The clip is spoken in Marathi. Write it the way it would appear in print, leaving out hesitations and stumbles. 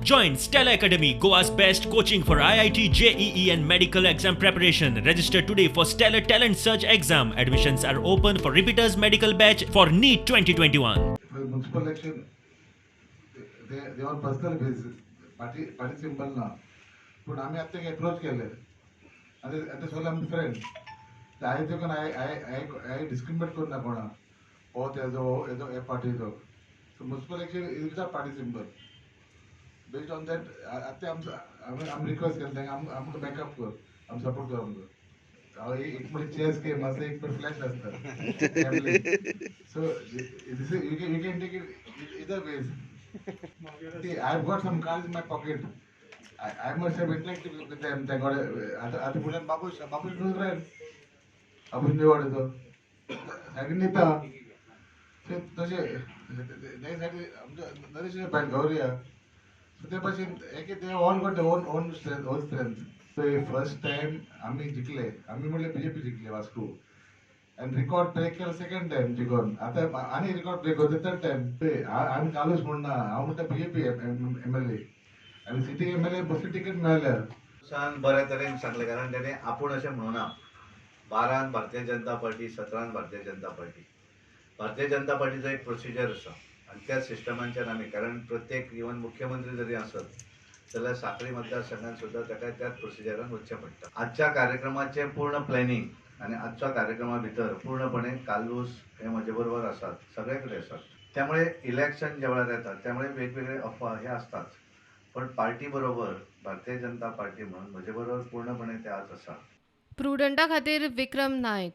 Join Stella Academy, Goa's best coaching for IIT, JEE and medical exam preparation. Register today for Stellar Talent Search exam. Admissions are open for repeaters medical batch for NEET 2021. For municipal election, they are personal basis. Party symbol ना. पण आम्ही आता अप्रोच केले. आता सोला आमचे friend. I think I discriminate करू ना कोणा. ओ त्याचो ए पार्टीचो. So municipal election is a party symbol. Based on that, आता आम रिक्वेस्ट केलं आमचं बॅकअप कर, आम सपोर्ट कर आमचं. एक मिनिट चेस गेम असं एक मिनिट फ्लॅश असतं. So you can take it either ways. See, I've got some cards in my pocket. I must have interacted with them. They got आता पुण्यात बाबूश न्यूज राहील. आपण निवडतो. साठी नेता. ते तसे त्यासाठी आमच्या नरेश पाहिजे Gauri. So they all got their own strength. So first time आम्ही जिंकले, आम्ही म्हटले बीजेपी जिंकले वास्को. And record break केलं second time जिंकून. आता आणि record break होते third time. आम्ही कालच म्हणणार, आम्ही म्हणतो बीजेपी MLA आणि सिटी MLA बसली तिकीट मिळालं. सांग बऱ्या तरेन सांगले कारण त्याने आपण असे म्हणूना 12 भारतीय जनता पार्टी 17 भारतीय जनता पार्टी. भारतीय जनता पार्टीचा एक प्रोसिजर आसा आणि त्या सिस्टमांच्यान आमी कारण प्रत्येक इवन मुख्यमंत्री जरी असत जाल्यार साखळी मतदारसंघात सुद्धा ताका त्याच प्रोसिजरान वचचें पडटा. आजच्या कार्यक्रमाचे पूर्ण प्लॅनिंग आणि आजच्या कार्यक्रमा भितर पूर्णपणे कालूस हे म्हजे बरोबर आसात, सगळे कडेन आसात. त्यामुळे इलेक्शन ज्या वेळार येतात त्यामुळे वेगवेगळे अफवा हे असतात. पण पार्टी बरोबर भारतीय जनता पार्टी म्हणून म्हजे बरोबर पूर्णपणे ते आज आसा. प्रुडंटा खातीर विक्रम नायक.